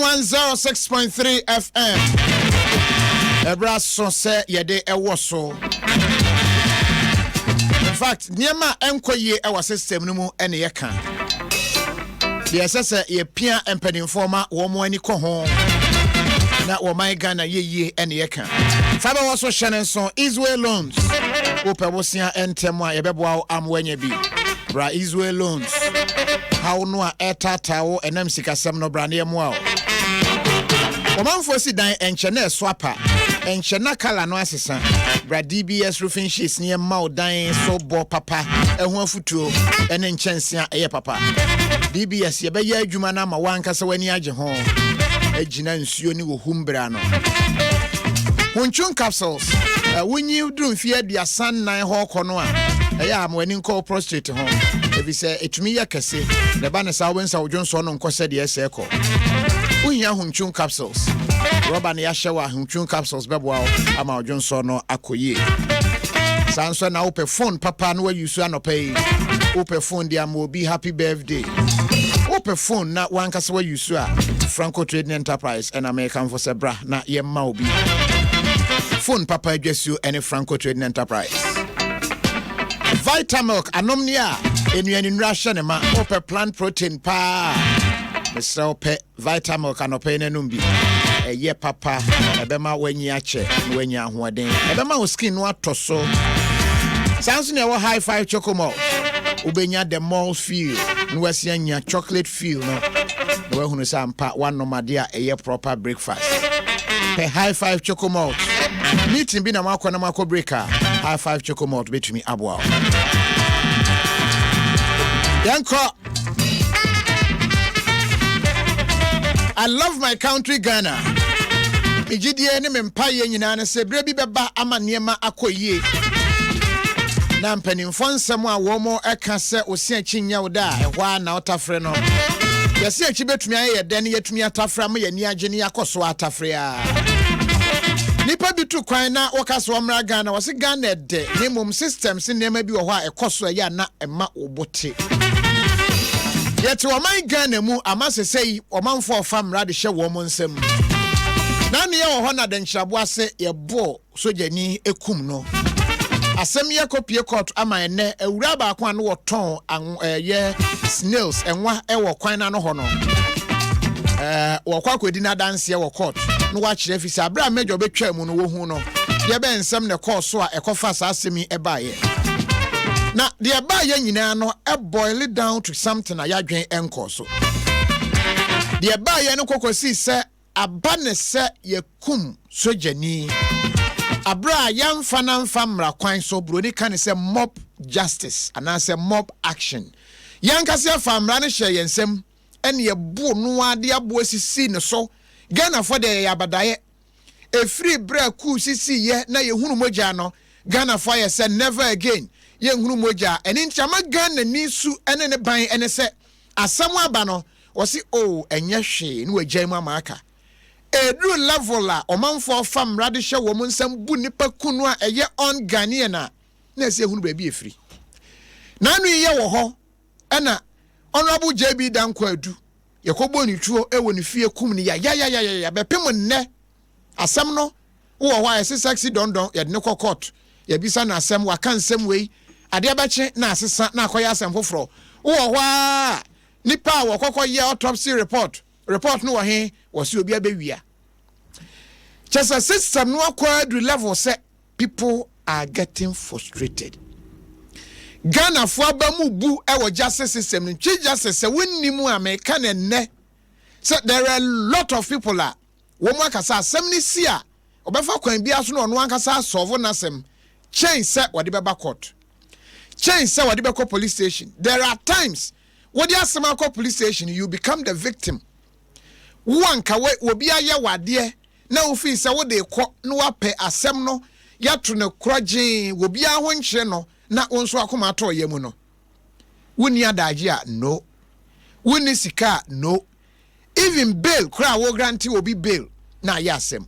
106.3 FM. Ebra so se yede ewoso. In fact, niema enkoye ewa system no mu ene ye kan. De sese ye pia empanimfoma wo mo ani ko ho. Na wo man Ghana ye ene ye kan. Fabɛwɔso Shenenson Israel loans. Ope wosia entemo a yebeboa amwanya bi. Bra Israel loans. How no a etatawo enam sikasem no bra ne mo a. Omanfo si dan enchene swapa. Enchena kala no asesa. Bra DBS roofing sheets near mau dan so bo papa. Eho afutuo ene nchensia eye papa. DBS ye be ye adwuma na ma wankasa wani age ho. Ejina nsuo ni wo humbra no. Hunchun capsules. Wunyi drum fie aduasan nan ho kono a. Eya am wani nko prostate ho. Ebi se etumi ya kese. Ne ba ne sa wensa wodwonso no nkose de ese ko. Uhia hunchun capsules. Roba ne ya hyewa hunchun capsules beboa ama wodwonso no akoye. Sanso na ope phone papa no use anopai. Ope phone dia mo be happy birthday. Ope phone na wankasa wa use a Franco Trading Enterprise and American for Sebra na yemma obi. Phone papa adwesu any Franco Trading Enterprise. Vitamilk anomnia enuani nrahye ne ma ope plant protein pa. Mr. Ope Vitamilk anope nenum bi. Eye papa ebema wanyi ache na wanyi ahoden. Ebema wo skin no atoso. Sounds ne wo high five chocomalt. Ubenya the mall feel. Nwasi anya chocolate feel no. No we hunu sampa one nomade a eye proper breakfast. Pe high five chocomalt. Meeting bi na makọ breaker. High five chocomalt betumi aboa. Yanko. I love my country Ghana. Ejidie ne mempaye nyina ne se bre bi beba ama niema akoyie. Na mpanimfo nsɛm a wo mo eka se osi achi nya wo da ehwa na otafre no. Yesi achi betumi aye den yetumi atafra ma yani age ne yakoso atafre a. Nipa bitu kwan na wokaso omra Ghana wose Ghana de ne mum systems nema bi wo ho a ekoso ya na ema obote. Yeti wo man Ghana mu amasesei omanfo famra de hye wo mo nsɛm. Na ne ye wo ho na de nhyirabo ase ye bo sojani ekum no. Asem ye kopie court ama ene ewura ba kwa no woton ye snails enwa ewo kwan na no ho no wo kwa kwedi na dance ye wo court no wa kire fi sa bra mejo betwa mu no wo hu no ye be nsem ne court so a ekofa sa asemi eba ye na de eba ye nyina no boil it down to something a yadwen enko so de eba ye no kokosi se abane se ye kum sojani Abra yamfa na mfa mra kwan so broni kan say mob justice and I say mob action. Yanka say famra ne hye yensem ene ye bu no ade abo asisi ne so Ghana for de yabadaye e free bra ku sisi ye na ye hunu moja no Ghana for ye say never again ye hunu moja ene ntiama Ghana ni su ene ne ban ene say asam aba no wo si oh enye hwe ne wagyan mu amaka Edru level la omanfo fam rade hye wo mun nsam bu nipa kunu a eye on Ghanaian na ese hunu ba bi efiri na anu ye wo ho na honorable JB Danko adu ye kobo ni tuo e wo ni fie kum ni ya bepem nne asem no wo ho a ese sexy dondon ye de ne court ye bisa na asem wa kan nsem wei ade abache na asesa na akoya asem foforo wo ho a nipa wo kokoye autopsy report no wa he was obi abewia just a system no acquired level say people are getting frustrated Ghana for abamu bu e justice system no justice say wonnimu America ne so there are a lot of people a wo mo akasa asem ni si a obefa kwan bia so no ankasa solve na asem change say wode beba court change say wode beko police station there are times wode asema ko police station you become the victim Wanka we obi aye wade na ofi se wo de kɔ no wape asem no yato ne krogen obi a ho nkyere no na wonso akoma ato ye mu no woni adaje a no woni sika no even bail kra wo grant obi bail na ya asem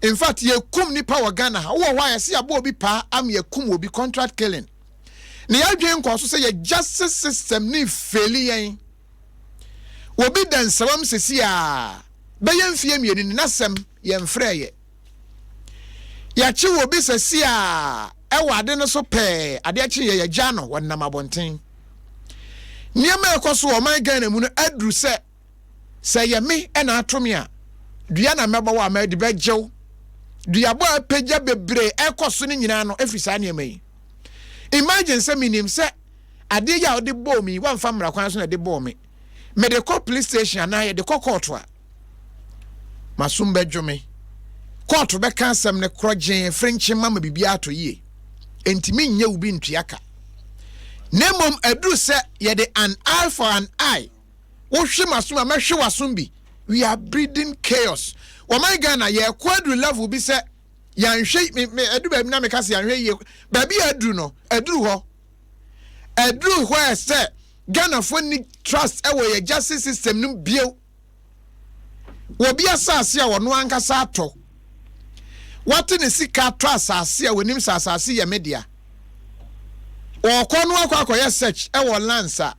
in fact ye kum ni power Ghana wo wa ya se abo obi pa am ye kum obi contract killing ne ya dwen ko so se ye justice system ni fail yen obi dan sawam sesi a bɛyɛ mfie mienu ni nasɛm yɛmfrɛ yɛ yɛakye wɔ bi sɛsi a ɛwɔ ade no so pɛɛ ade akye yɛ yɛgya no wɔnam abɔnten nneɛma ɛkɔ so wɔ man Ghana mu no aduru sɛ yɛ me ɛna ato me a dua na mɛbɔ wɔ a mɛde bɛgyew duabɔ a pagya bebree ɛkɔ so no nyinaa no ɛfiri saa nneɛma yi imagine sɛ menim sɛ adeɛ yi a wode bɔɔ me wamfa mmara kwan so na de bɔɔ me mede kɔ police station anaa yɛde kɔ court a masom bɛdwo me court bɛka asɛm ne korɔgyen french mama biribi ato yie entimi nyɛ wo bi ntuaka na mmom aduru sɛ yɛde an eye for an eye wohwe masom a mɛhwe wasom bi we are breeding chaos wɔman Ghana yɛkɔ aduru level bi sɛ yɛnhwɛ aduru baabi na meka sɛ yɛnhwɛ yie baabi aduru no aduru hɔ sɛ Ghanafoɔ ni trust ɛwɔ yɛ justice system no bio wɔbi asase a wɔno ankasa atɔ wɔte ne sika tɔ asase a wɔnim sɛ asase yɛ media wɔkɔ no akɔyɛ search ɛwɔ lands a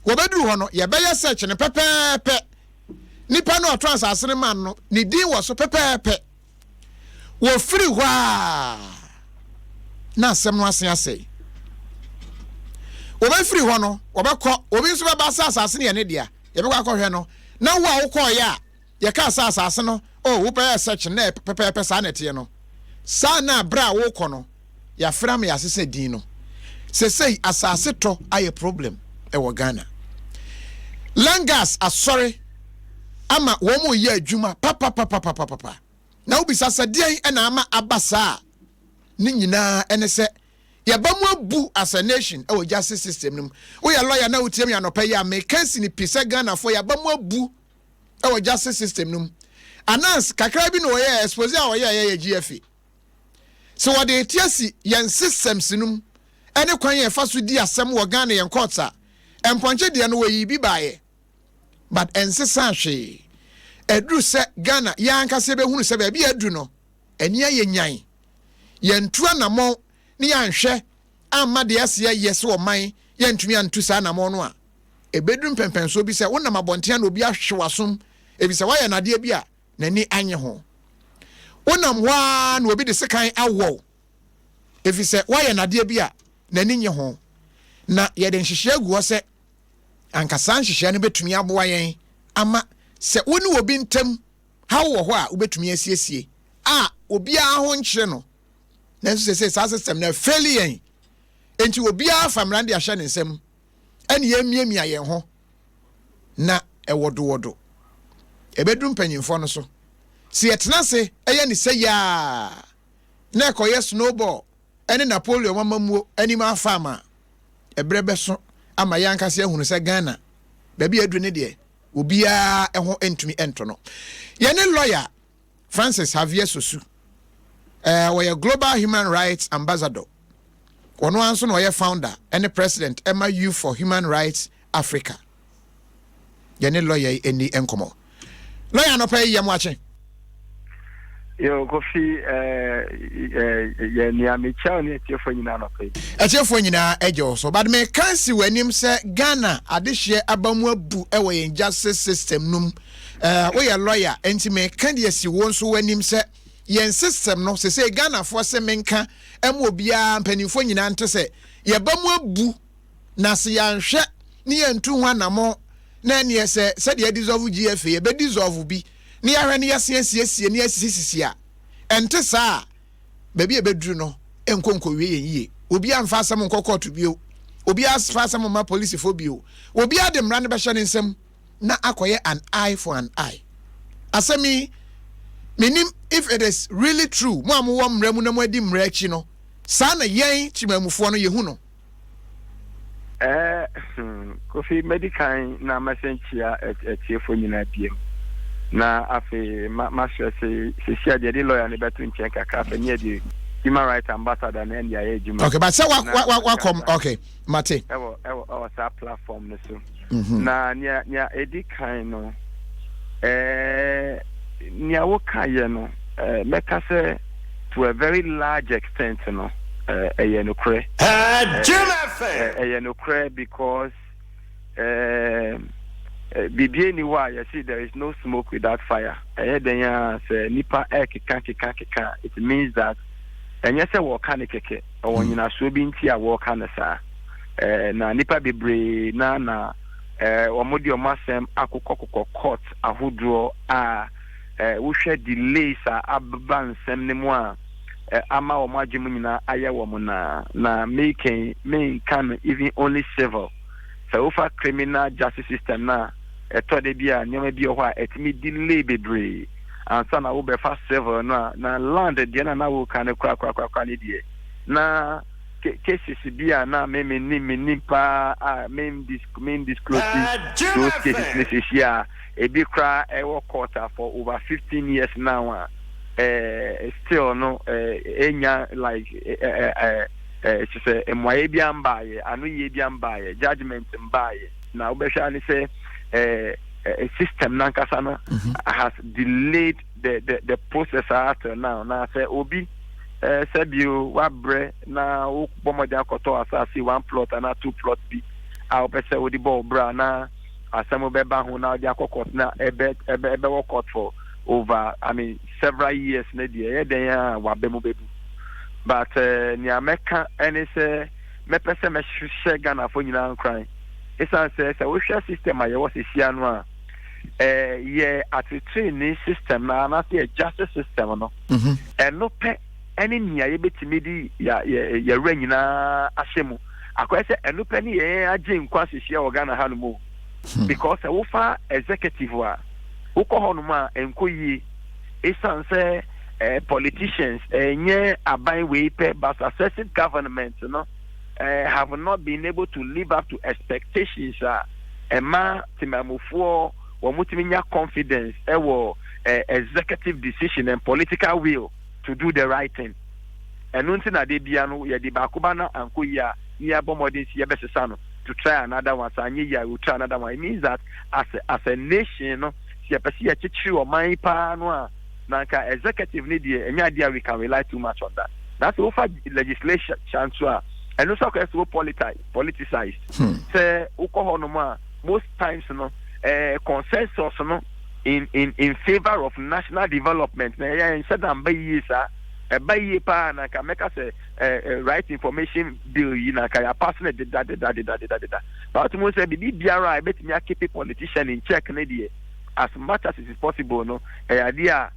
wɔbɛduru hɔ no yɛbɛyɛ search ne pɛpɛɛpɛ nipa no ɔtɔ asase ne man no ne din wɔ so pɛpɛɛpɛ wɔfiri hɔ a na asɛm no ase wɔbɛfiri hɔ no wɔbɛkɔ obi nso bɛba asase ne yɛ ne dia yɛbɛkɔ akɔhwɛ no na wo a wokɔɔyɛ a yɛka asase no wopɛyɛ search na pɛpɛɛpɛ saa neteɛ no saa na abra a wokɔ no yɛafra me yɛasesɛ din no sɛsɛi asase tɔ ayɛ problem ɛwɔ Ghana langas asɔre ama wɔn mo yɛ adwuma papa na wobisa sɛ deɛn ɛna ama aba saa ne nyinaa ɛne sɛ yɛba mu abu as a nation ɛwɔ justice system no mu woyɛ lawyer na wotiam yɛ anɔpɛ yɛ a mekansi ne pi sɛ Ghanafoɔ yɛba mu abu ɛwɔ justice system no mu announce kakra bi no wɔyɛ expose a wɔyɛ GFA so wɔde tiasi yɛn systems no mu ɛne kwan yɛ fa so di asɛm wɔ Ghana yɛn courts a ɛmpɔnkye deɛ no wɔyi bi baayɛ but ɛnsesa hwee ɛduru sɛ Ghana yɛn ankasa bɛhunu sɛ baabi aduru no ɛni ayɛ nyan yɛntu anamɔ ne yɛnhwɛ amma deɛ ɛsɛ yɛ sɛ ɔman yɛntumi antu saa anamɔ no a ɛbɛduru mpɛmpɛnso bi sɛ wonam abɔnten na obi ahwe wasom ebi sɛ wayɛ nadeɛ bi a n'ani anye ho wonam hɔ na obi de sekan awɔ efi sɛ wayɛ nadeɛ bi a n'ani nye ho na yɛde nhyehyɛ gu hɔ sɛ ankasa nhyehyɛ no bɛtumi aboa yɛn ama sɛ woni obi ntam ha wɔ hɔ a wobɛtumi asiesie a obiara ho nkyere no na nso sɛ saa system na faili yɛn enti obiara fa mmara de ahyɛ ne nsam ɛne yɛmiamia yɛn ho na ɛwɔdowodo ɛbɛduru mpanyimfoɔ no so si yɛtena se ɛyɛ ne sɛ yaa na ɛkɔyɛ snowball ɛne Napoleon mamamuo anim afama ɛbrɛ bɛso ama yɛankasa ahunu sɛ Ghana baabi aduru ne deɛ obiara ɛho entumi ento no yɛne lawyer Francis Xavier Sosu wɔyɛ Global Human Rights Ambassador ɔno anso na ɔyɛ founder ɛne president Emma Youth for Human Rights Africa yɛne lawyer ɛni nkɔmɔ lawyer no pɛ yɛ mo akye yo kofi yɛ ni amicha ni etiefo nyina no pɛ etiefo nyina ɛgye so but me kan si w'anim sɛ Ghana adehye abamu abu ɛwɔ yɛn justice system num woyɛ lawyer enti me kan de si wɔn so w'anim sɛ yɛn system no sɛ Ghanafoɔ sɛ menka ɛmo obiara mpanimfoɔ nyina nte sɛ yɛbamu abu na se yɛnhwɛ ne yɛntu ho anamo na ne sɛ deɛ dissolve GFA yɛbɛ dissolve bi ne yɛhwɛ ne yɛsiesie ne yɛsisisi a ɛnte saa baabi ɛbɛduru no ɛnkonko wie yɛn yie obiara mfa asɛm nkɔ court bio obiara fa asɛm ma police fo bio obiara de mmara ne bɛhyɛ ne nsam na akɔyɛ an eye for an eye asɛmi menim if it is really true mo amu wo mmra mu na mo adi mmra akyi no saa na yɛn chimamufoɔ no yehu no kofi medical na masenchia etiefo nyina biem na afi ma stress se de lawyer ne betu nchen kaka afi ne de human rights ambassador na ndia ye juma okay but say wa come okay mate ewo sa platform no so na nya edi kan no nya wo kaye no meka say to a very large extent no eyenokre eyenokre because Bibi ni wa you see there is no smoke without fire. Then ya say nipa keka it means that and yes work kan keke or nyina so bi nti a work kan sa na nipa bebre na omodi omasem akokokoko court ahodro a wo hwe delays a abban sem ne mu a ama o magemu nyina aye wo mu na making main can even only civil so for criminal justice system na eto de bia nyoma bi ho a etimi delay bebre ansa na wo be fa civil na land de na wo kan kra ne die na cases bia na me pa main disclose those cases this year e bi kra e wo court for over 15 years now still no enya like she say emwaye bi ambaye anu ye bi ambaye judgment mbaye na obehwa ni say a system nankasa no has delayed the process after now say obi said you wabre na wo bomodia akoto asasi one plot and 2 plot bi a obese wo di ball bra na asamo beba ho na di akokot na ebe wo court for over several years na die den ya wabemu bebu but ni ameka ene say me pese me hye Ghana fo nyina nkran isa say we share system aye wo sesia no a ye attrain system na say justice system no no pe any nia ye betimi di ya nyina ahyemu akwese eno pe ni ye agye nkwa sesia wo Ghana ha no mo because wo fa executive wa wo ko hono ma enkoyi isa say politicians nye aban we pe but successive government no have not been able to live up to expectations ema timamufo wo mutimi nya confidence executive decision and political will to do the right thing and until na de bia no ye de bakoba na ankoyi a ya bomodin si ye besesa no to try another one sanye ya we try another one. It means that as a nation no si apesi ya chichi o man pa no a nanka executive need enya dia we can rely too much on that. That's over legislation chancellor and also so politicized. Say ukohonoma most times no consensus no in favor of national development na ya instead am bayi sa bayi pa na ka make us right information bill yi na ka ya pass na da but mo say bibi biara betimi keep politician in check na die as much as it is possible no idea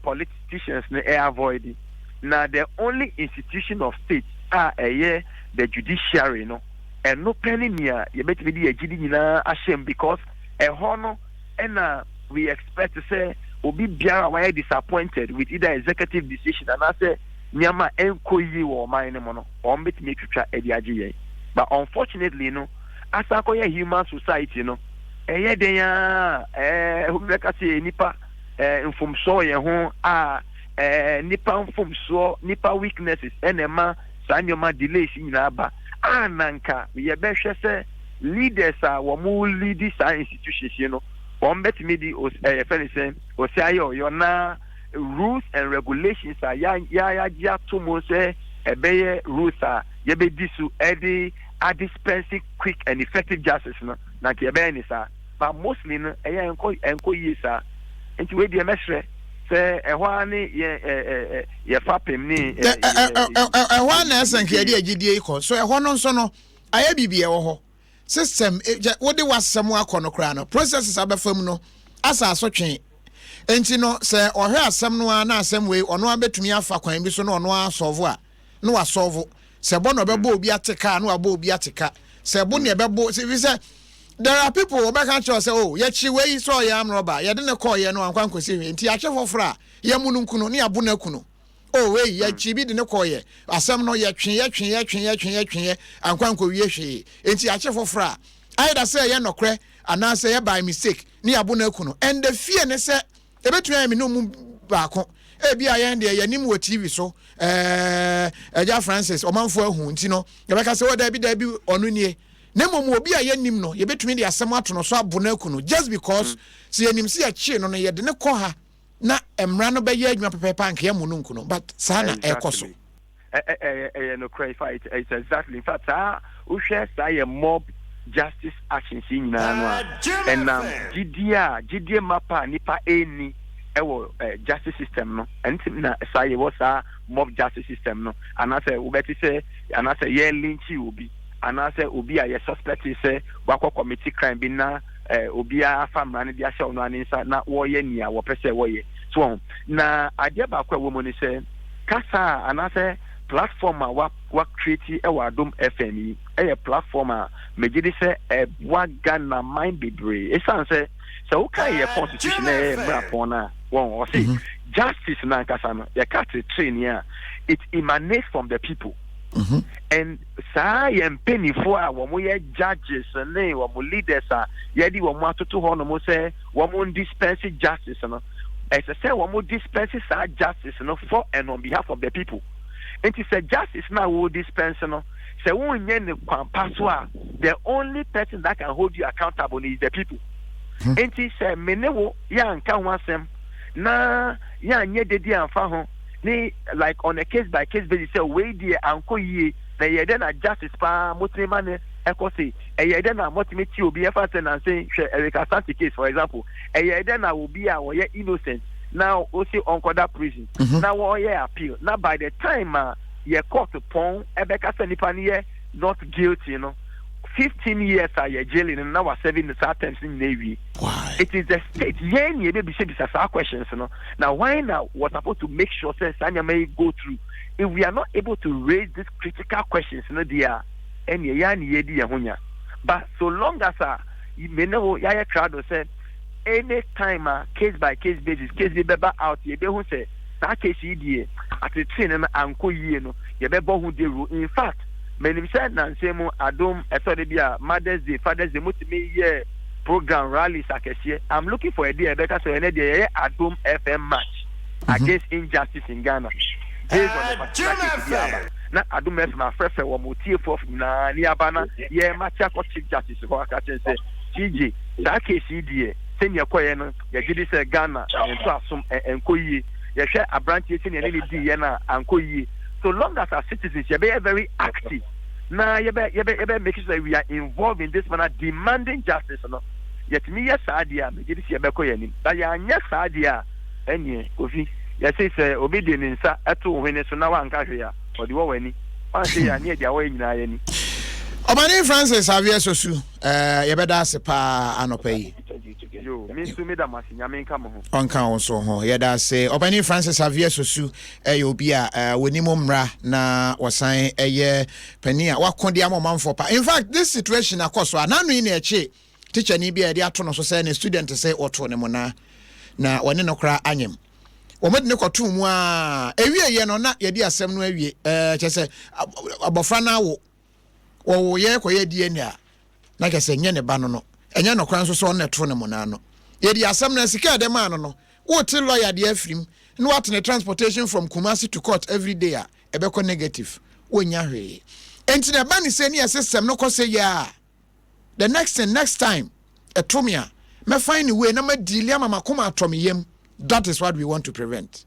politicians na avoid na the only institution of state the judiciary no and no penny near you betimi di agidi nyina ashem because hono and we expect to say obi biara why disappointed with either executive decision and I say nyama enkoyi wo man no no on betimi twitwa ediaje but unfortunately no as akoye human society no den ya humeka say nipa mfumso ye ho nipa mfumso nipa weaknesses enema sanyoma delays nyina ba ananka ye behwe say leaders wo mu lead sa institutions you know one bet me di fenisen o say yo na rules and regulations ya to mo say ebeye rules ye be disu dispensing quick and effective justice no na ke ebeye ni sa but mostly no enko yi sa enti we di mesre say ehwa ni ye fapem ni ehwa na esanke ye di agidie iko so ehwa no nso no aye bibie wo ho system wo de wasem akono kra no processes abafam no asa asotwen enti no se ohwe asem no na asem we ono abetumi afa kwan bi so no ono asolve a no wa solve se bo no bebo obi ateka no abo obi ateka se bo ne bebo se there are people who back and say oh ye chi we so ya am roba ye de ne call ye no ankwan kwese enti a chefofra ye munu nkuno ne abuna kuno oh we ye chi bi de ne call ye asem no ye twen ankwan ko wie hwe enti a chefofra either say ye nokre ana say ye by mistake ne abuna kuno and the fear ne say e betu ya me no mu baako e bia ye de ye nim wo TV so Eja Francis omanfo ahu nti no ye beka say wo da bi onu nie nemo obi a ye nim no ye betumi de asem ato no so abona kuno just because se ye nim se ye chi no no ye de ne kɔ ha na emra no be ye adwuma pepepa anka ye munu nkuno but sana ekoso no cry fight it's exactly in fact we share say mob justice actions in Nana and GDA mapa nipa any justice system no and say was a mob justice system no and I say ubeti say and I say yeah lynchy will be and I say ubi a suspect say wako committee crime be na ubi a family dia show no aninsa na wo ye nia wo pese wo ye so na ade ba kwa woman say kasa and I say platform what create Adom FM a platform megidi say wa Ghana mind bebre e san say so okay your constitution rapona one or say justice na kasa no ya cat train here it emanates from the people and sa penny for our judges and our leaders yedi wo mo atoto ho no mo say wo mo dispense justice no as I say wo mo dispense justice no for and on behalf of the people. And he said, justice now will dispense. No, so the only person that can hold you accountable is the people. And he said, Menewo, yan can want them. Na yan ye de anfa ni like on a case by case basis. Say we die anko ye na ye den a justice pa motrimane eko say e ye den a motimeti obi e fa say na say Eric Asante case for example e ye den a obi a wo ye innocent. Now, also on that prison. Now, one year appeal. Now, by the time you court upon Ebeka Senipani not guilty, 15 years are you jailing and now we're serving the sentence in Navy. Why? It is the state. Yeah, you may be saying these are questions, Now, why now? We're supposed to make sure that Sanya may go through. If we are not able to raise these critical questions, dear, and ye but so long as you may know, Yaya crowd said. Any time case by case basis, case be out ye be who say that case ye at the train and anko ye no ye be who de rule. In fact, many said na say mo Adom e be a Mother's Day, Father's Day mutimi ye program rallies akesie. I'm looking for a day better so any day Adom FM match against injustice in Ghana. Based on the particular na Adom FM afrefe wo motie for na ni abana ye match Chief Justice ko aka say TJ that case ye senior koye ya gidi say Ghana enso asom enko yi ya hwe abrantie senior ne di ye na anko yi so long as our citizens you be very active na you be make sure that we are involved in this manner demanding justice no yet me yes adia me gidi say be koye ni da ya anya sadia enie Kofi ya say obedient nsa eto hwene so na wanka hwe ya odi wo wani wan say ya ne dia wo nyina ya ni Obani Francis Xavier Sosu yebeda se pa anopa yi yo me su me da masinya me nka mo ho onka won so ho yeda se Obani Francis Xavier Sosu obi a woni mo mra na wosan pani a wakode amomanfo pa. In fact this situation akoso ananu yi na eche teacher ni bia de ato no so say na student say oto ne mo na woni no kra anyem omode ne koto mu a ewie ye no na ye di asem no awie che abofra na wo ye koye DNA na kese nye ne ba no enye no kwan so ne tro ne mona no ye di asem na sika de man no wo ti lawyer de afrim no what ne transportation from Kumasi to court every day a ebeko negative wonya hwe enti na ba ni se ni system no kose ya the next time etomia me find way na ma deal ama makoma atomiyem. That is what we want to prevent.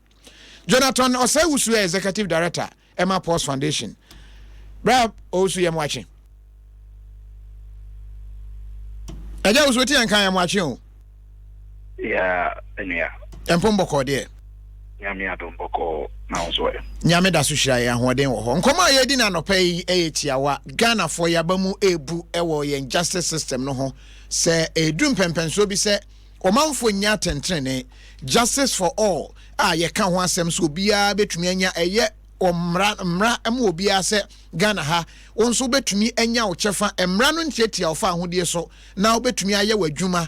Jonathan Osewusu, executive director Emma Post Foundation. Brad also am watching. I was waiting and I'm watching. Yeah. And Pomboko dear. Yamia don't boko now so. Yameda Sushia and Waden or Come on, you didn't pay 8 hour Ghana for Yabamu Ebu Ewo and justice system no ho. Say a drum pempen so be said. Omanfo nya tentrene justice for all ye kan ho asem so bia betumi anya eye omra em obia se Ghana ha wonso betumi anya wo chefa emra no ntiatia ofa ahode so na obetumi aye wadwuma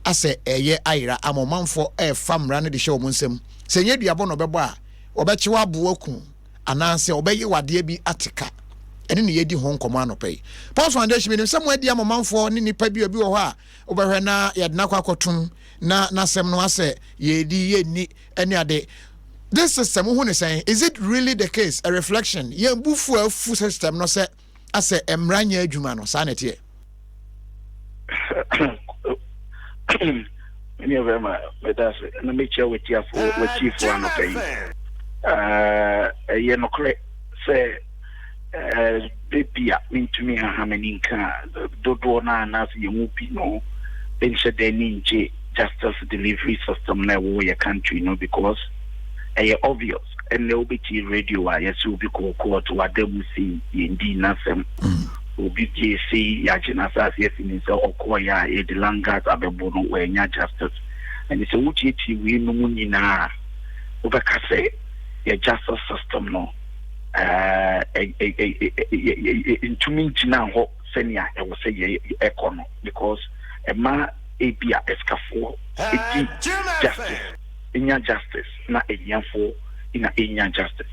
ase eye ayira amomanfo famra no de hye omunsem se nya duabo no bebo a obechewa aboaku ananse obeye wade bi ateka ene ne yedi ho nkomo anopai Post Foundation menim se mo adi amomanfo ne nipa bi obi wo ho a obehwe na yedna kwakotum na sem no ase yedi yeni ene ade. This system who is saying, is it really the case? A reflection. Ye bufu a full system no say ase emranya adwuma no sanete. Many of them but that's na make sure with you for chief one okay. Ye no correct say baby into me how many do na na you won't be no then said they need justice delivery system na your country, because obvious and they'll be radio yes will be called what they will see in the NSEM will be JC Yajinasas yes in his Okoya the Langas Abebono where justice and it's a UTT we no na overcase your justice system no into me now senior I will say econo because a ma abia escafo justice inya justice na enyafo ina inya justice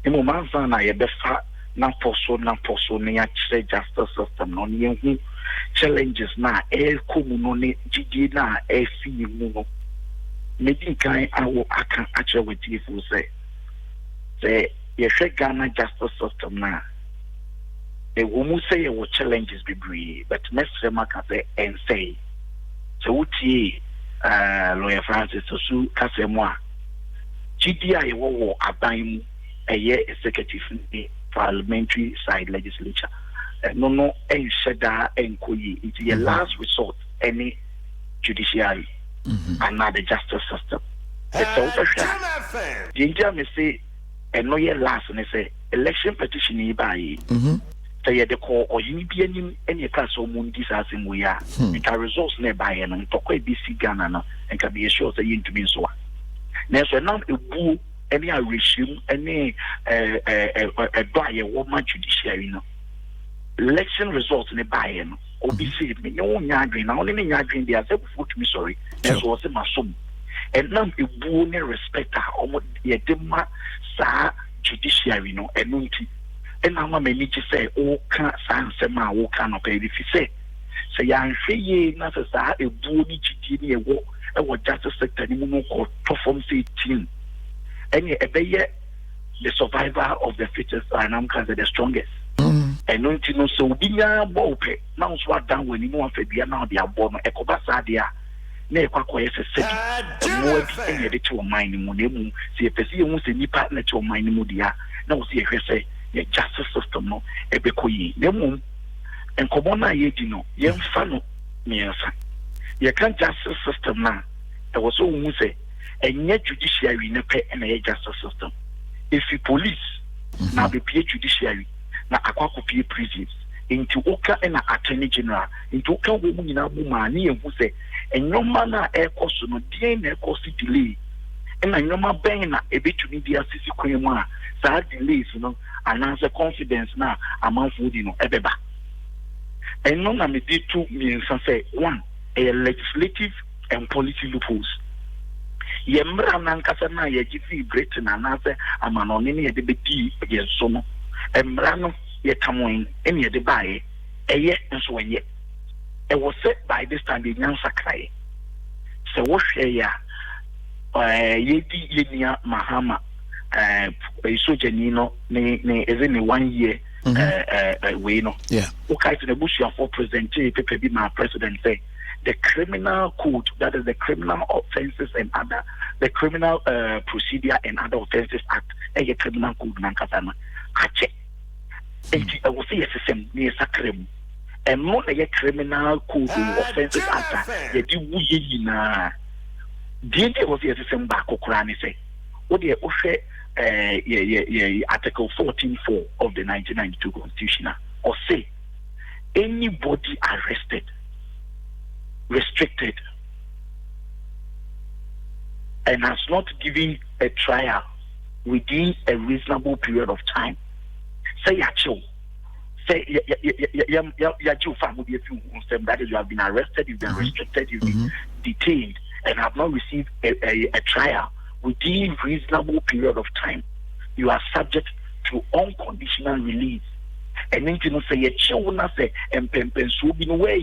imo manza na yebefa na poso na ya chere justice system no ne hu challenges na komu no ne gidi na fi mu no medi kan awo aka ache weti fu say ye Ghana justice system na womu say ye challenges bebree but mesre maka say and say so wuti lawyer Francis so kasemwa GDI wo aban executive parliamentary side legislature no sheda enkoyi it's your last resort any judiciary and not the justice system it's also ginger me say no your last and say election petition by say the call or you be any class or mundi assassin we are it results nearby and to quite be Ghana and can be assured that you to be so now so now a boo any regime any a buyer woman judiciary election results nearby or be said me no nyagrin now only nyagrin they are before to me sorry that's was my son and now a boo ne respect or ye dema sa judiciary and and I'm many to say, oh, can't sema, oh, cannot pay if you say I'm free, not as a booty GD, a what justice sector, or perform 18. And yet, the survivor of the fittest, and I'm considered the strongest. And no, so be a bope, now swat down when you know if they are now they are born, a cobasadia. Ne kwa kwa yese sedi more any de to mine mu ne mu se pese mu se ni partner to mine mu dia na wo se hwese ye justice system no ebekoyi ne mu enkomo na ye di no ye mfa no miensa ye kan justice system na e wo so mu se enye judiciary ne pe na ye justice system if the police na be pie judiciary na akwako pie prisons into oka na attorney general into oka wo mu nyina mu ma ne ye hu se enyoma na ekoso no die na ekoso delay na enyoma ben na ebetumi dia sisi kwan mu a sa delays no ananse confidence na amanfo di no ebeba eno na me di two means say one a legislative and policy loopholes ye mra na nkasa na ye gifi Britain ananse amanone ne ye de bedi ye so no emra no ye tamoin ene ye de bae eye nso enye it was set by this time the nyansa cry so what ya yedi yenia mahama sojanino ne is in 1 year we no yeah okay to the bush for president pepe be my president say the criminal code that is the criminal offenses and other the criminal procedure and other offenses act a criminal code nankasana ache I will say system near sacrem and more like criminal code offenses after the wuyina DND was the same backOkrani say what the Article 14.4 of the 1992 Constitution or say anybody arrested, restricted, and has not given a trial within a reasonable period of time. Say yacho. Say that is you have been arrested, you've been restricted, you've been detained, and have not received a trial within reasonable period of time. You are subject to unconditional release. And then you say na say so be no way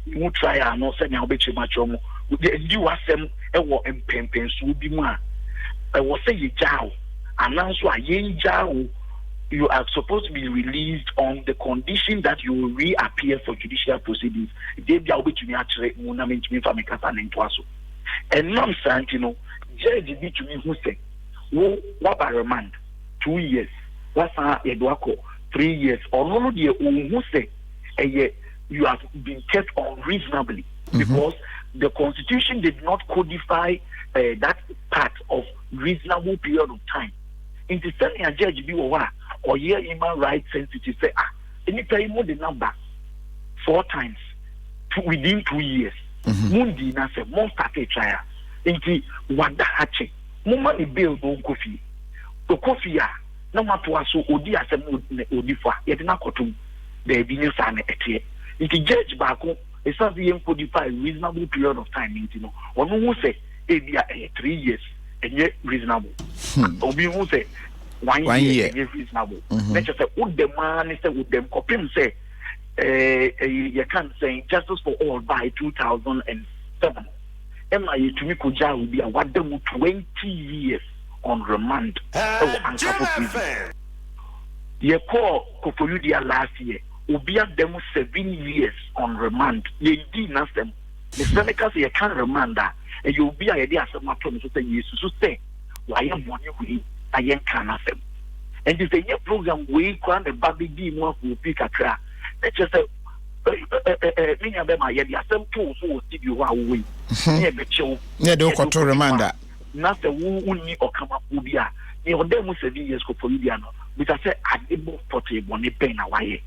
you trial no say na obechi machomo. You asem ewo so be mu a was say you jaw and now so a you are supposed to be released on the condition that you will reappear for judicial proceedings. They be able to actually monament me for me kasa and DWASO. And nonsense, judge be to me who say, what by remand 2 years, what's our Eduardo 3 years or no dear who say you have been kept unreasonably because the constitution did not codify that part of reasonable period of time. In the same judge be or human rights sensitive say any time more the number 4 times within 2 years. Mundi na say mon started trial. Inti wada hache. Muma ni bail don kofi. The coffee na matwa so odi asem odi fa. Yet na kotum. There be no sign etie. Inti judge bako e say we codify reasonable period of time inti no. Ono who say ebia 3 years enye reasonable. Obi who say 1 year enye reasonable. Let's just say what the man say with them copim say you can't say justice for all by 2007. Emma you to me kuja will be a what them 20 years on remand. Ye call Kofoyudia last year. Ubia them 7 years on remand. Ye did nothing. The Senecas you can't remand that. And you'll be a idea some matter to say yes to say why am money we I can't nothing. And if the program we can the baby be more who pick a crack. Let's just say me and them are the same tools who see you are we. Yeah, don't control reminder. Not the who need or come up with ya. You them 7 years for Polidiano. Which I say I able portable on the pain away.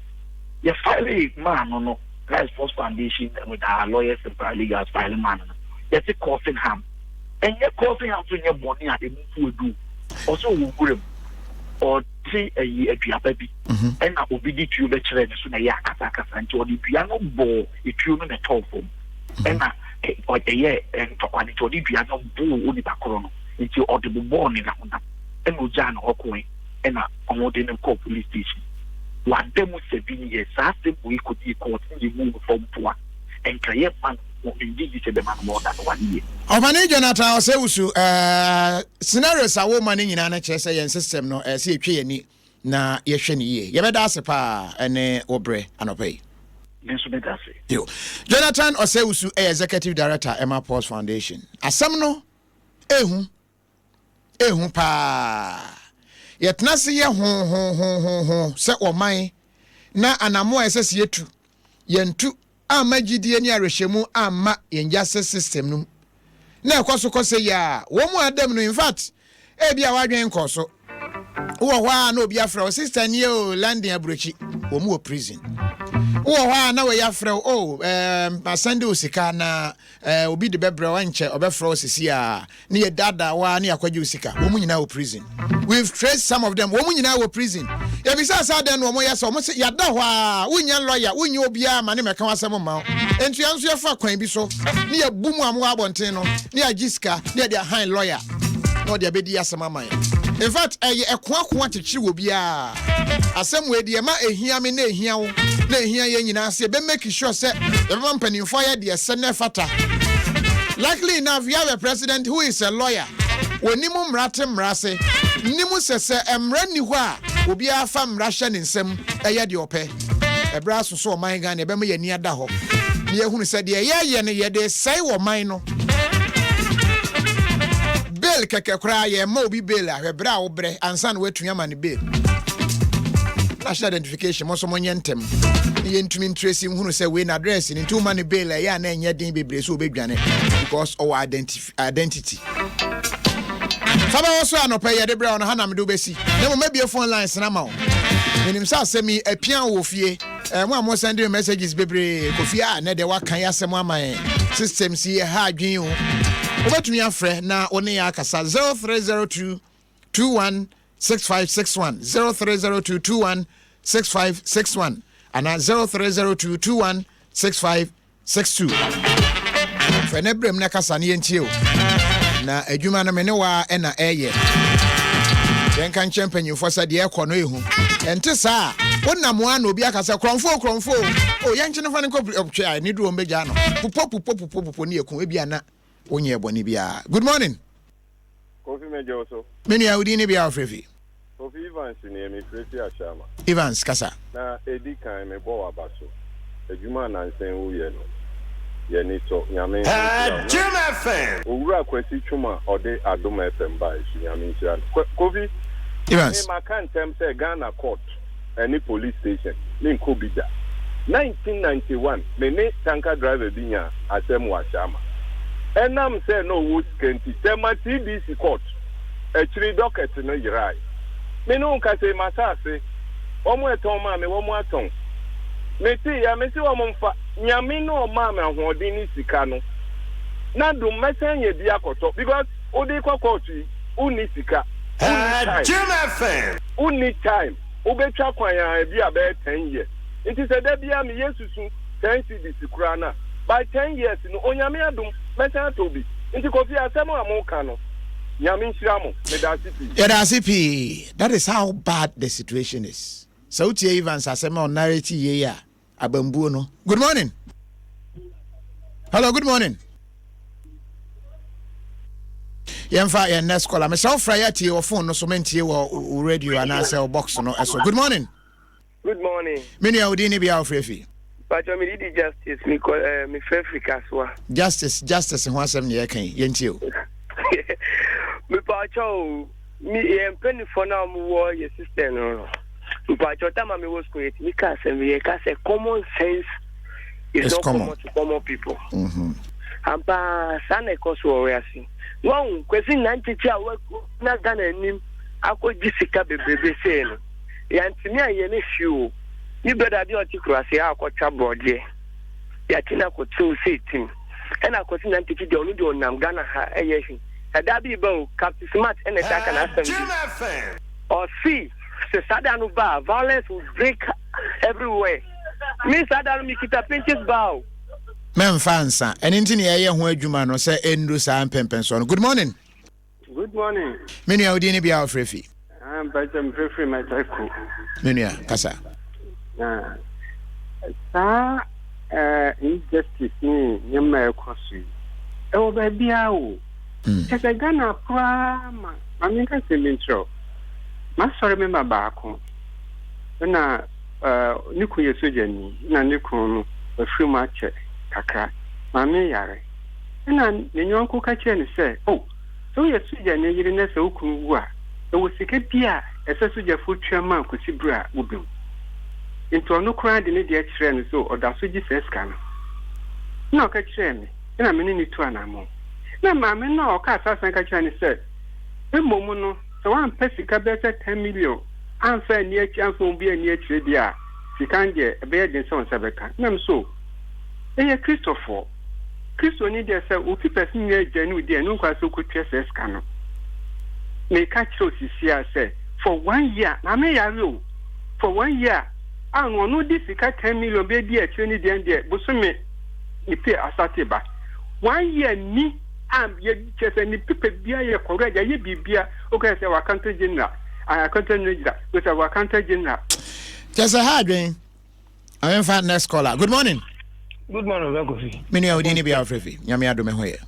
You file man no Rice Force Foundation with our lawyers and paralegals filing man. That's a causing harm. And you're causing harm to your body at the move do. Also will or say a year baby. And I will be the two lecturers soon a yakaka and to the piano ball if you know the top form. And or a year and to the piano ball only background into audible born in a and no Jan or coin and on what in a police station. One demo 7 years, I think we could be caught in the move from poor and create man indeed the man more than 1 year. Omani Jonathan Osewusu scenarios a woman in an HSA system no see ni na yehwe ni ye. Yebeda ase pa ene obre anopai. Nenso beda ase. Yo. Jonathan Osewusu executive director Emma Pause Foundation. Asem no ehun pa. Yetna se ye ho se oman na anamo esese yetu yentu amagidie ni arehwemu amma yenjase system no na ekosokose ya wo mu Adam no in fact e bia wadwen koso wo hwa na obi afra o sister ni o landing abrochi wo mu o prison wo hwa na we afra o Sunday osika na obi de bebre wanche obefra osisi a na ye dada wa na yakwaje osika wo mu nyina o prison. We've traced some of them wo mu nyina o prison. Ya bisa sa den wo mo yesa mo se yada hwa wunya lawyer wunya obi a ma ne meka wasem ma entu yanso ye fa kwan bi so na ya bu mu amwa abonten no na ya giska na de han lawyer no de abedi asema man. In fact ekwa tekiri wo bia asem we de ma ehia me na ehia wo na ehia ye nyina se be make sure say the man panimfo ya de sene fata. Luckily enough, you have a president who is a lawyer. Wonimu mrate mrase nimu sese emra ni ho a obi afa mrahye ne nsem eye de ope ebra soso o man gan e be ma yani ada ho ne ehunu se de ye ne ye de sai wo man no bail keke kra ye ma obi bail a ebra wo bre ansa na watunya ma ne bail national identification mo so mo nyentem ye ntumi trace hunu se we na address ni ntu ma ne bail ya na enye din bebre so obedwane because our identity Fabɛwɔso anopa ye de bra on ha na me do besi na mo mabie phone lines na ma wo menim sa asemi apian wo fie mo amo send messages bebre kofia na de wakan yasem aman systems ye ha adwen o obetumi afrɛ na one ya akasa 0302 216561 0302 216561 ana 0302 216562 fene brem na kasa ne yentie o na adwuma na me ne wa na eye yen kan champion for said ye kɔ no ehu ente saa wonamo a na obi akasa kronfo o yen kyene fa ne kɔ ni du ombeja no pupo ne ekun ebia na onye eboni bia. Good morning. Kofi mejo so menu awudi ne bia ofrefi Kofi Evans ni me frefi ashama Evans kasa na edi kan me bo abaso adwuma na nsen wo ye no ye ni so nyame Adom FM owura kwasi twuma ode Adom FM ba isu nyame ntia Kofi Evans ma kan tem say Ghana court any police station. Min Kobida. 1991, me tanker driver binya asem washama. And I'm saying no woods kenti. Tema TBC court. Actually docket no yirai. Me no kase masase. Omo etoma me omo aton. Me see ya me see omo fa. Nyame no mama ahoden ni sika no. Na do mesen ye dia koto because odi kwa court uni sika. Jim FM. Uni time. Ubetwa kwan ya bi abe 10 years. It is a debia me yesusu 10 CDC kurana. By 10 years no onyame adom mesen tobi. Inti kofi asemo amoka no. Nyame nhiramo me da CP. Yeah, da CP. That is how bad the situation is. Sauti Evans asema on narrative ye ya abambuo no. Good morning. Hello, good morning. Yemfa your next caller. Myself Friday your phone no so mentie wo radio and answer box no eso. Good morning. Good morning. Many Udini be our free. But I mean justice me call me free kaswa. Justice ho asem ne yakan yentio. Me pacho me penny for now mo wo your sister no. Me pacho time me was create me ka say common sense is not common to common people. Ampa sana koso we asi. Won kwesi 90 a na Ghana nim akoji sika bebebe say no. Yantimi aye ne hwu. Ni brother bi oti kurase akotwa brodie. Ya tina ko tu setim. And I continue to teach the only one I'm gonna have a year. That be about Captain Smart and attack and assembly. Or see, the Saddam bar violence will break everywhere. Miss Adam, me keep a pinches bow. Men fansa, and in the where you man say Endu Sam Pempenson. Good morning. Good morning. Many Udini be our free. I'm Bajan Free, my taco. Many Casa. Injustice ni nyama ekosi e wo ba bia wo kese Ghana prama aminka semintro ma sorry me baako na niku yesojani na niku no afiri ma che kakra ma me yare na nyonko ka che ne se oh so yesojani yiri na se okunu wu a e wo sike bia ese soja fotwa ma kosi bra wobem into no crowd in the train so or da so ji first can no ka train na me ni tu anamo na ma me no ka sasan ka train said e momu no so one pesika better 10 million answer ni echi answer bi ani echi dia sika nge e be den so nsabeka na so e Christopher Christo ni dia say o person ni ejanu dia no kwa so ko first can no me ka chiro sisia say for 1 year na me yare o for 1 year and one no this 10 million be di actually the end there bosume ni pay asateba 1 year ni am ye chese ni pipe bia ye correct ye bibia okay say wakanta general I can't general with our wakanta general just a hard ring I am fan next caller. Good morning. Good morning, Kofi. Many Udini be our free. Nyame adome hoye.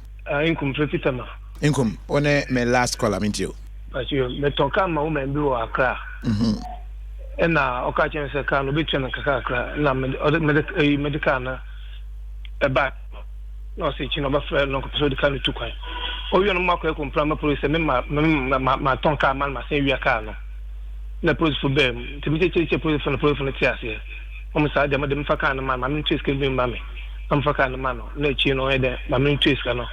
Inkum Fitama. Inkum one me last caller minti o. But you me tonka ma woman bi wa Accra. Na okachen se kan obetu na kakakra na medical na eba no se chi no ba fra no ko so de kan tu kwan o wi no makọ ekompra ma police me ma tonka man ma se wi aka no na police fu bem te bi che police no ti ase o mo sa de ma de mfa kan ma me twist kan bi ma me am fa kan ma no na chi no e de ma me twist kan no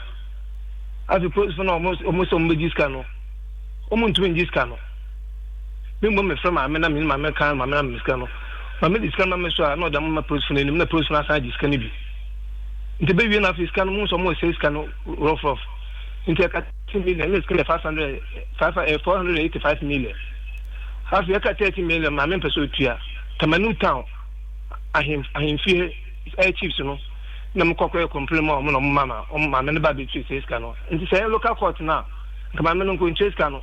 abi police no o so mo diska no o mo ntumi diska no me from my men my American my man miskano my me diska na me so na odam ma police na nim na police na sa diska ni bi nti be wi na fiscal mo so mo say scan rough nti ka 10 million let's call 485 million half ya ka 30 million ma me peso tua Tamanu town ahim fie chiefs no na mo kokọ complain mo no mama o ma me ne ba be say scan nti say local court na ka me no ko chase scan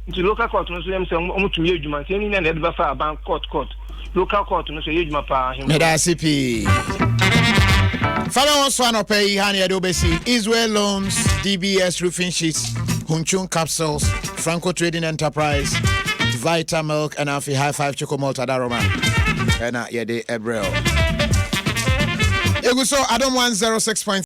the local court no so yam say omutumi adwuma say ni na e ba fa ban court local court no so yedwuma pa him me da CP Fabɛwɔso anɔpɛ hani yɛde obesi Israel Loans DBS Roofing Sheets Hunchun Capsules Franco Trading Enterprise Vita Milk and Afi High Five Choco Malt Adaroma and yɛde Ebrel Eguso Adom 106.3